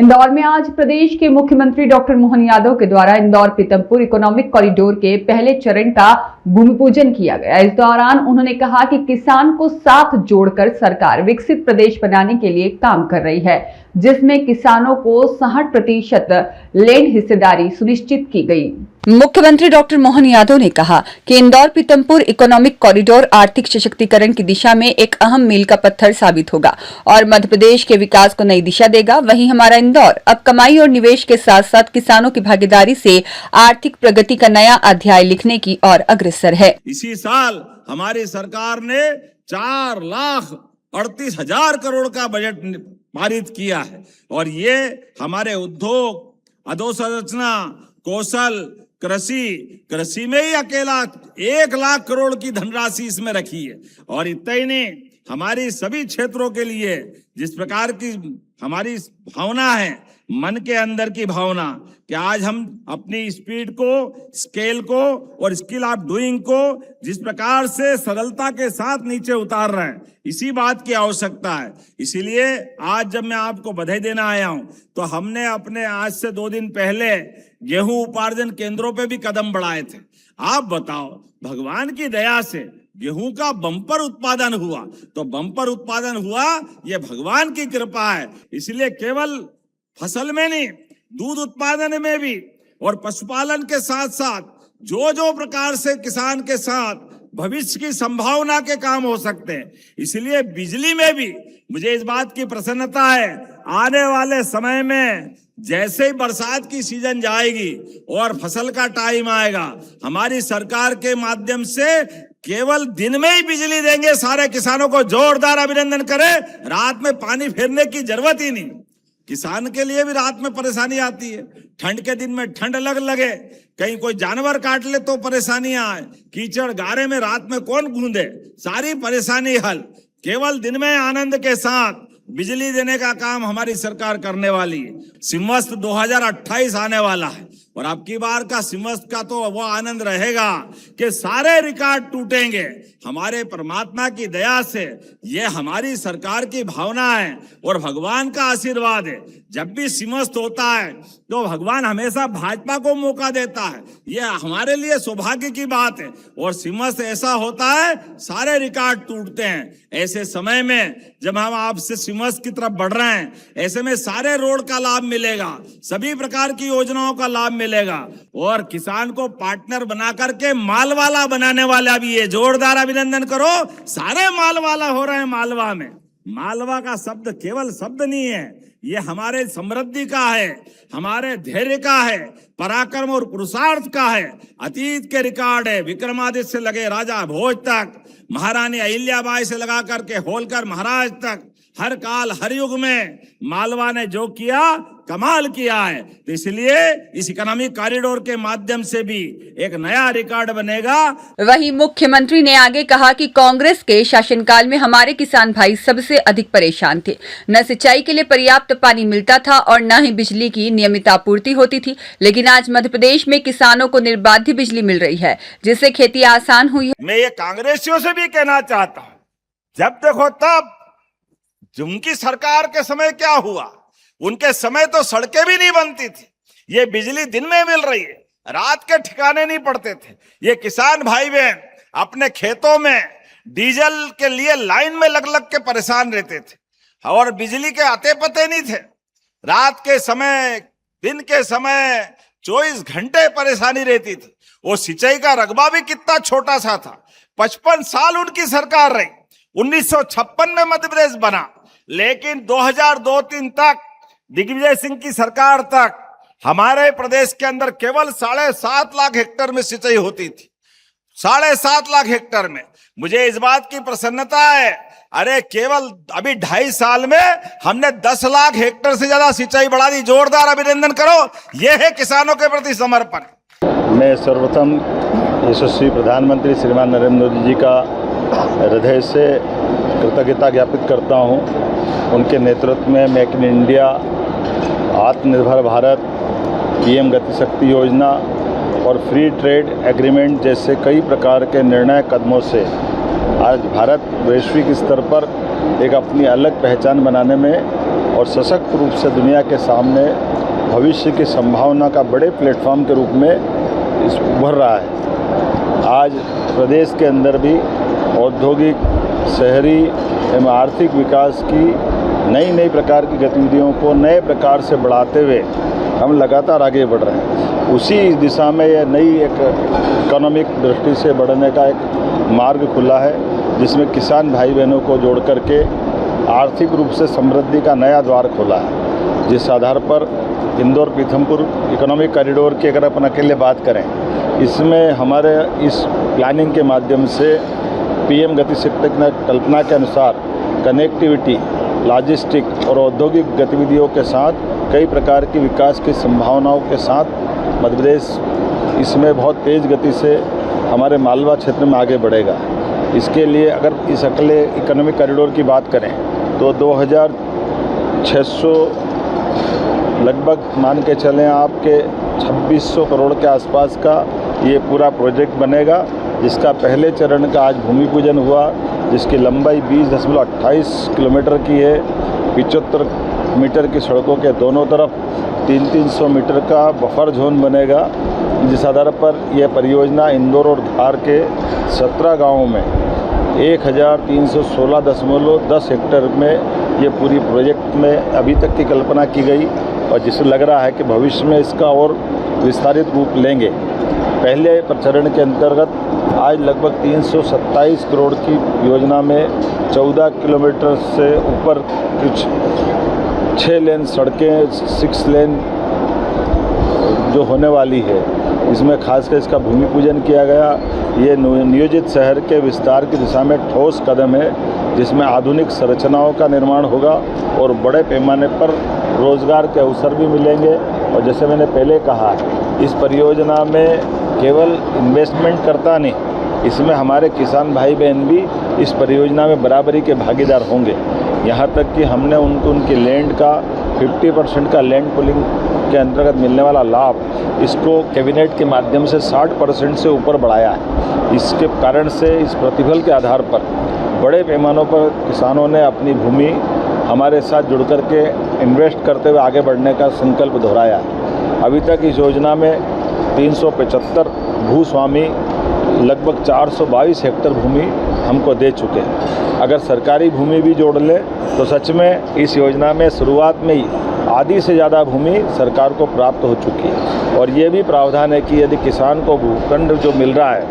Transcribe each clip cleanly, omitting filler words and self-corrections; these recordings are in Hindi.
इंदौर में आज प्रदेश के मुख्यमंत्री डॉक्टर मोहन यादव के द्वारा इंदौर पीतमपुर इकोनॉमिक कॉरिडोर के पहले चरण का भूमि पूजन किया गया। इस दौरान उन्होंने कहा कि किसान को साथ जोड़कर सरकार विकसित प्रदेश बनाने के लिए काम कर रही है, जिसमें किसानों को 60% लैंड हिस्सेदारी सुनिश्चित की गई। मुख्यमंत्री डॉक्टर मोहन यादव ने कहा कि इंदौर पीतमपुर इकोनॉमिक कॉरिडोर आर्थिक सशक्तिकरण की दिशा में एक अहम मील का पत्थर साबित होगा और मध्य प्रदेश के विकास को नई दिशा देगा। वहीं हमारा इंदौर अब कमाई और निवेश के साथ साथ किसानों की भागीदारी से आर्थिक प्रगति का नया अध्याय लिखने की ओर अग्रसर है। इसी साल हमारी सरकार ने 4,38,000 करोड़ का बजट पारित किया है और ये हमारे उद्योग, अधोसंरचना, कौशल, कृषि में ही अकेला 1 लाख करोड़ की धनराशि इसमें रखी है। और इतना ही नहीं, हमारी सभी क्षेत्रों के लिए जिस प्रकार की हमारी भावना है, मन के अंदर की भावना कि आज हम अपनी स्पीड को, स्केल को और स्किल ऑफ डूइंग को जिस प्रकार से सरलता के साथ नीचे उतार रहे हैं, इसी बात की आवश्यकता है। इसीलिए आज जब मैं आपको बधाई देना आया हूं तो हमने अपने आज से 2 दिन पहले गेहूं उपार्जन केंद्रों पे भी कदम बढ़ाए थे। आप बताओ, भगवान की दया से गेहूं का बम्पर उत्पादन हुआ, तो बम्पर उत्पादन हुआ ये भगवान की कृपा है। इसलिए केवल फसल में नहीं, दूध उत्पादन में भी और पशुपालन के साथ साथ जो प्रकार से किसान के साथ भविष्य की संभावना के काम हो सकते हैं, इसलिए बिजली में भी मुझे इस बात की प्रसन्नता है। आने वाले समय में जैसे ही बरसात की सीजन जाएगी और फसल का टाइम आएगा, हमारी सरकार के माध्यम से केवल दिन में ही बिजली देंगे सारे किसानों को। जोरदार अभिनंदन करें। रात में पानी फेरने की जरूरत ही नहीं। किसान के लिए भी रात में परेशानी आती है, ठंड के दिन में ठंड लगे, कहीं कोई जानवर काट ले तो परेशानियां आए, कीचड़ गारे में रात में कौन गूंदे, सारी परेशानी हल केवल दिन में आनंद के साथ बिजली देने का काम हमारी सरकार करने वाली है। सिमवस्त 2028 आने वाला है और अब की बार का सिमवस्त का तो वो आनंद रहेगा कि सारे रिकॉर्ड टूटेंगे। हमारे परमात्मा की दया से ये हमारी सरकार की भावना है और भगवान का आशीर्वाद है। जब भी सिमवस्त होता है तो भगवान हमेशा भाजपा को मौका देता है, ये हमारे लिए सौभाग्य की बात है। और सिमवस्त ऐसा होता है, सारे रिकॉर्ड टूटते हैं। ऐसे समय में जब हम आपसे सिमवस्त की तरफ बढ़ रहे हैं, ऐसे में सारे रोड का लाभ मिलेगा, सभी प्रकार की योजनाओं का लाभ मिलेगा और किसान को पार्टनर बना करके मालवाला बनाने वाला भी है। जोरदार अभिनंदन करो, सारे मालवाला हो रहे हैं। मालवा में, मालवा का शब्द केवल शब्द नहीं है, ये हमारे समृद्धि का है, हमारे धैर्य का है, पराक्रम और पुरुषार्थ का है। अतीत के रिकॉर्ड है, विक्रमादित्य से लगे राजा भोज तक, महारानी अहिल्याबाई से लगा करके होलकर महाराज तक, हर काल हर युग में मालवा ने जो किया कमाल किया है। तो इसलिए इस इकोनॉमिक कॉरिडोर के माध्यम से भी एक नया रिकॉर्ड बनेगा। वहीं मुख्यमंत्री ने आगे कहा कि कांग्रेस के शासनकाल में हमारे किसान भाई सबसे अधिक परेशान थे। न सिंचाई के लिए पर्याप्त पानी मिलता था और न ही बिजली की नियमित आपूर्ति होती थी, लेकिन आज मध्य प्रदेश में किसानों को निर्बाध बिजली मिल रही है, जिससे खेती आसान हुई है। मैं ये कांग्रेसियों से भी कहना चाहता हूँ, जब देखो तब उनकी सरकार के समय क्या हुआ, उनके समय तो सड़कें भी नहीं बनती थी, ये बिजली दिन में मिल रही है, रात के ठिकाने नहीं पड़ते थे। ये किसान भाई बहन अपने खेतों में डीजल के लिए लाइन में लग के परेशान रहते थे और बिजली के आते पते नहीं थे। रात के समय, दिन के समय 24 घंटे परेशानी रहती थी। वो सिंचाई का रकबा भी कितना छोटा सा था। 55 साल उनकी सरकार रही। 1956 में मध्य प्रदेश बना, लेकिन 2002-3 तक, दिग्विजय सिंह की सरकार तक, हमारे प्रदेश के अंदर केवल 7.5 लाख हेक्टेयर में सिंचाई होती थी। 7.5 लाख हेक्टेयर में। मुझे इस बात की प्रसन्नता है, अरे केवल अभी 2.5 साल में हमने 10 लाख हेक्टेयर से ज्यादा सिंचाई बढ़ा दी। जोरदार अभिनंदन करो, यह है किसानों के प्रति समर्पण। मैं सर्वप्रथम यशस्वी प्रधानमंत्री श्रीमान नरेंद्र मोदी जी का हृदय से कृतज्ञता ज्ञापित करता हूं। उनके नेतृत्व में मेक इन इंडिया, आत्मनिर्भर भारत, पीएम गति शक्ति योजना और फ्री ट्रेड एग्रीमेंट जैसे कई प्रकार के निर्णायक कदमों से आज भारत वैश्विक स्तर पर एक अपनी अलग पहचान बनाने में और सशक्त रूप से दुनिया के सामने भविष्य की संभावना का बड़े प्लेटफॉर्म के रूप में उभर रहा है। आज प्रदेश के अंदर भी औद्योगिक, शहरी एवं आर्थिक विकास की नई प्रकार की गतिविधियों को नए प्रकार से बढ़ाते हुए हम लगातार आगे बढ़ रहे हैं। उसी दिशा में यह नई एक इकोनॉमिक दृष्टि से बढ़ने का एक मार्ग खुला है, जिसमें किसान भाई बहनों को जोड़ करके आर्थिक रूप से समृद्धि का नया द्वार खोला है। जिस आधार पर इंदौर पीथमपुर इकोनॉमिक कॉरिडोर की अगर अपन अकेले बात करें, इसमें हमारे इस प्लानिंग के माध्यम से पीएम गति शक्ति कल्पना के अनुसार कनेक्टिविटी, लॉजिस्टिक और औद्योगिक गतिविधियों के साथ कई प्रकार की विकास की संभावनाओं के साथ मध्य प्रदेश इसमें बहुत तेज़ गति से हमारे मालवा क्षेत्र में आगे बढ़ेगा। इसके लिए अगर इस अकेले इकोनॉमिक कॉरिडोर की बात करें तो 2600 लगभग मान के चलें आपके 2600 करोड़ के आसपास का ये पूरा प्रोजेक्ट बनेगा, जिसका पहले चरण का आज भूमि पूजन हुआ, जिसकी लंबाई 20.28 किलोमीटर की है। 75 मीटर की सड़कों के दोनों तरफ 300 मीटर का बफर जोन बनेगा, जिस आधार पर यह परियोजना इंदौर और धार के 17 गाँवों में 1316.10 हेक्टेयर में ये पूरी प्रोजेक्ट में अभी तक की कल्पना की गई, और जिससे लग रहा है कि भविष्य में इसका और विस्तारित रूप लेंगे। पहले चरण के अंतर्गत आज लगभग 327 करोड़ की योजना में 14 किलोमीटर से ऊपर कुछ 6 लेन सड़कें, 6 लेन जो होने वाली है, इसमें खासकर इसका भूमि पूजन किया गया। ये नियोजित शहर के विस्तार की दिशा में ठोस कदम है, जिसमें आधुनिक संरचनाओं का निर्माण होगा और बड़े पैमाने पर रोजगार के अवसर भी मिलेंगे। और जैसे मैंने पहले कहा, इस परियोजना में केवल इन्वेस्टमेंट करता नहीं, इसमें हमारे किसान भाई बहन भी इस परियोजना में बराबरी के भागीदार होंगे। यहाँ तक कि हमने उनकी लैंड का 50% का लैंड पुलिंग के अंतर्गत मिलने वाला लाभ, इसको कैबिनेट के माध्यम से 60% से ऊपर बढ़ाया है। इसके कारण से इस प्रतिफल के आधार पर बड़े पैमानों पर किसानों ने अपनी भूमि हमारे साथ जुड़ कर के इन्वेस्ट करते हुए आगे बढ़ने का संकल्प दोहराया है। अभी तक इस योजना में 375 भूस्वामी लगभग 422 हेक्टेयर भूमि हमको दे चुके हैं। अगर सरकारी भूमि भी जोड़ ले तो सच में इस योजना में शुरुआत में ही आधी से ज़्यादा भूमि सरकार को प्राप्त हो चुकी है। और ये भी प्रावधान है कि यदि किसान को भूखंड जो मिल रहा है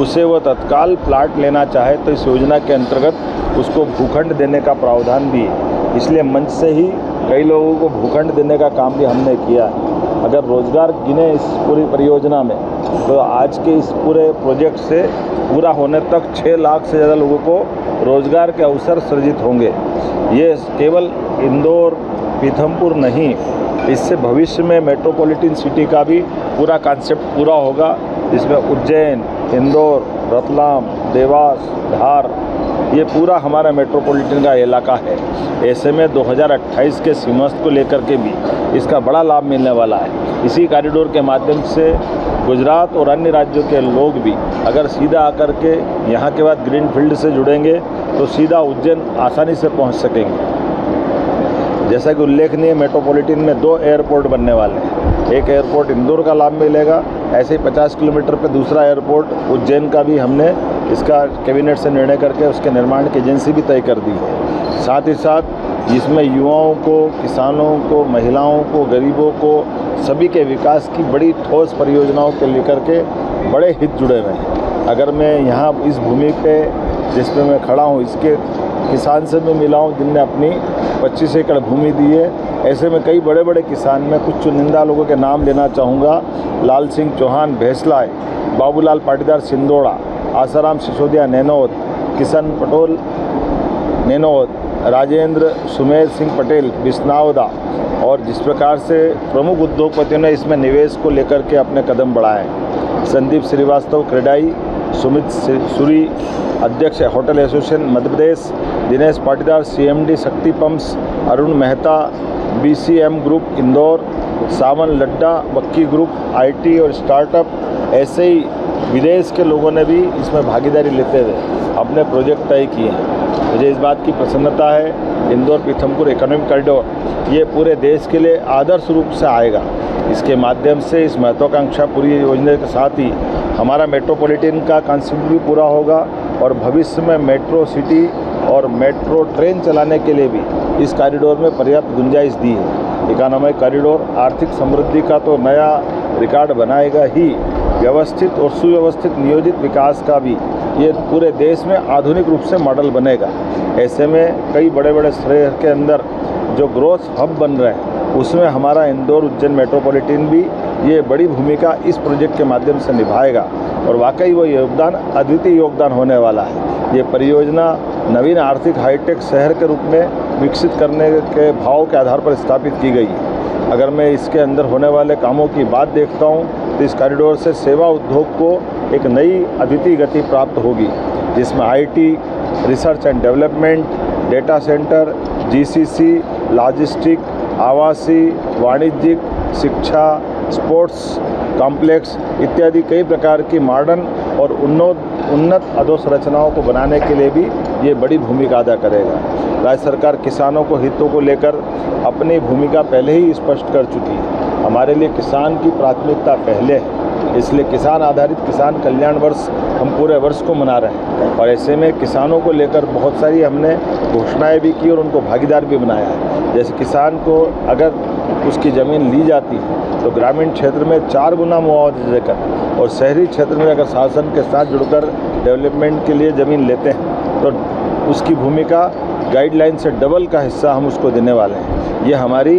उसे वो तत्काल प्लाट लेना चाहे तो इस योजना के अंतर्गत उसको भूखंड देने का प्रावधान भी है। इसलिए मंच से ही कई लोगों को भूखंड देने का काम भी हमने किया है। अगर रोज़गार गिने इस पूरी परियोजना में तो आज के इस पूरे प्रोजेक्ट से पूरा होने तक 6 लाख से ज़्यादा लोगों को रोज़गार के अवसर सृजित होंगे। ये केवल इंदौर पीथमपुर नहीं, इससे भविष्य में मेट्रोपॉलिटन सिटी का भी पूरा कॉन्सेप्ट पूरा होगा, जिसमें उज्जैन, इंदौर, रतलाम, देवास, धार, ये पूरा हमारा मेट्रोपॉलिटन का इलाका है। ऐसे में 2028 के सीमांत को लेकर के भी इसका बड़ा लाभ मिलने वाला है। इसी कॉरिडोर के माध्यम से गुजरात और अन्य राज्यों के लोग भी अगर सीधा आकर के यहाँ के बाद ग्रीन फील्ड से जुड़ेंगे तो सीधा उज्जैन आसानी से पहुँच सकेंगे। जैसा कि उल्लेखनीय, मेट्रोपॉलिटन में 2 एयरपोर्ट बनने वाले हैं। एक एयरपोर्ट इंदौर का लाभ मिलेगा, ऐसे ही 50 किलोमीटर पे दूसरा एयरपोर्ट उज्जैन का भी हमने इसका कैबिनेट से निर्णय करके उसके निर्माण की एजेंसी भी तय कर दी है। साथ ही साथ इसमें युवाओं को, किसानों को, महिलाओं को, गरीबों को, सभी के विकास की बड़ी ठोस परियोजनाओं के लेकर के बड़े हित जुड़े हुए हैं। अगर मैं यहाँ इस भूमि पे जिस पे मैं खड़ा हूँ, इसके किसान से मैं मिला हूँ जिनने अपनी 25 एकड़ भूमि दी है। ऐसे में कई बड़े बड़े किसान, मैं कुछ चुनिंदा लोगों के नाम लेना चाहूँगा। लाल सिंह चौहान भैंसलाय, बाबूलाल पाटीदार सिंदोड़ा, आसाराम सिसोदिया नैनौद, किशन पटोल नैनौद, राजेंद्र सुमेर सिंह पटेल बिस्नावदा। और जिस प्रकार से प्रमुख उद्योगपतियों ने इसमें निवेश को लेकर के अपने कदम बढ़ाए, संदीप श्रीवास्तव क्रेडाई, सुमित सूरी अध्यक्ष hotel association Madhya Pradesh, Dinesh Patidar CMD Shakti pumps, Arun Mehta BCM group Indore, Sawan Ladda Vakki group IT और स्टार्टअप। ऐसे ही विदेश के लोगों ने भी इसमें भागीदारी लेते हुए अपने प्रोजेक्ट तय किए हैं। मुझे इस बात की प्रसन्नता है इंदौर पीथमपुर इकोनॉमिक कॉरिडोर ये पूरे देश के लिए आदर्श रूप से आएगा। इसके माध्यम से इस महत्वाकांक्षा पूरी योजना के साथ ही हमारा मेट्रोपॉलिटन का कॉन्सेप्ट भी पूरा होगा और भविष्य में मेट्रो सिटी और मेट्रो ट्रेन चलाने के लिए भी इस कॉरिडोर में पर्याप्त गुंजाइश दी है। इकोनॉमिक कॉरिडोर आर्थिक समृद्धि का तो नया रिकॉर्ड बनाएगा ही, व्यवस्थित और सुव्यवस्थित नियोजित विकास का भी ये पूरे देश में आधुनिक रूप से मॉडल बनेगा। ऐसे में कई बड़े बड़े शहर के अंदर जो ग्रोथ हब बन रहे हैं उसमें हमारा इंदौर उज्जैन मेट्रोपॉलिटन भी ये बड़ी भूमिका इस प्रोजेक्ट के माध्यम से निभाएगा और वाकई वो योगदान अद्वितीय योगदान होने वाला है। ये परियोजना नवीन आर्थिक हाईटेक शहर के रूप में विकसित करने के भाव के आधार पर स्थापित की गई है। अगर मैं इसके अंदर होने वाले कामों की बात देखता हूँ तो इस कॉरिडोर से सेवा उद्योग को एक नई अद्वितीय गति प्राप्त होगी, जिसमें IT, research and development, data centre, GCC, logistic, आवासीय, वाणिज्यिक, शिक्षा, स्पोर्ट्स कॉम्प्लेक्स इत्यादि कई प्रकार की मॉडर्न और उन्नत अधोसंरचनाओं को बनाने के लिए भी ये बड़ी भूमिका अदा करेगा। राज्य सरकार किसानों को हितों को लेकर अपनी भूमिका पहले ही स्पष्ट कर चुकी है। हमारे लिए किसान की प्राथमिकता पहले है, इसलिए किसान आधारित किसान कल्याण वर्ष हम पूरे वर्ष को मना रहे हैं और ऐसे में किसानों को लेकर बहुत सारी हमने घोषणाएं भी की और उनको भागीदार भी बनाया है। जैसे किसान को अगर उसकी ज़मीन ली जाती है तो ग्रामीण क्षेत्र में 4 गुना मुआवजा देकर और शहरी क्षेत्र में अगर शासन के साथ जुड़कर डेवलपमेंट के लिए ज़मीन लेते हैं तो उसकी भूमिका गाइडलाइन से डबल का हिस्सा हम उसको देने वाले हैं। ये हमारी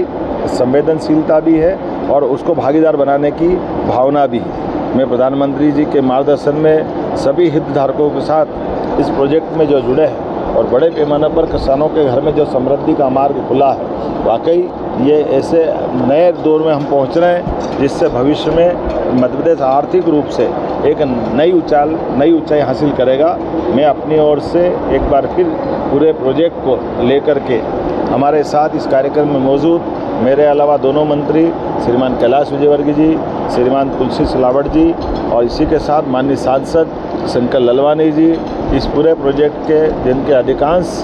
संवेदनशीलता भी है और उसको भागीदार बनाने की भावना भी है। मैं प्रधानमंत्री जी के मार्गदर्शन में सभी हितधारकों के साथ इस प्रोजेक्ट में जो जुड़े हैं और बड़े पैमाने पर किसानों के घर में जो समृद्धि का मार्ग खुला है, वाकई ये ऐसे नए दौर में हम पहुंच रहे हैं जिससे भविष्य में मध्य प्रदेश आर्थिक रूप से एक नई ऊंचाई हासिल करेगा। मैं अपनी ओर से एक बार फिर पूरे प्रोजेक्ट को लेकर के हमारे साथ इस कार्यक्रम में मौजूद मेरे अलावा दोनों मंत्री श्रीमान कैलाश विजयवर्गीय जी, श्रीमान तुलसी सिलावट जी और इसी के साथ माननीय सांसद शंकर ललवानी जी इस पूरे प्रोजेक्ट के जिनके अधिकांश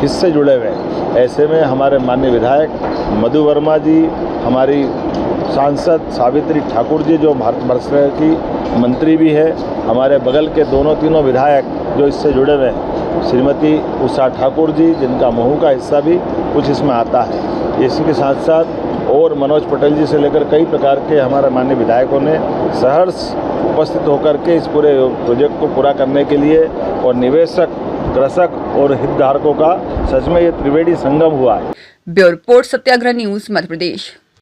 हिस्से जुड़े हुए हैं। ऐसे में हमारे माननीय विधायक मधु वर्मा जी, हमारी सांसद सावित्री ठाकुर जी जो भारत वर्ष की मंत्री भी है, हमारे बगल के तीनों विधायक जो इससे जुड़े हुए हैं, श्रीमती उषा ठाकुर जी जिनका महू का हिस्सा भी कुछ इसमें आता है। इसी के साथ साथ और मनोज पटेल जी से लेकर कई प्रकार के हमारे माननीय विधायकों ने सहर्ष उपस्थित होकर के इस पूरे प्रोजेक्ट को पूरा करने के लिए और निवेशक, कृषक और हितधारकों का सच में ये त्रिवेणी संगम हुआ है। ब्यूरो रिपोर्ट, सत्याग्रह न्यूज, मध्य प्रदेश।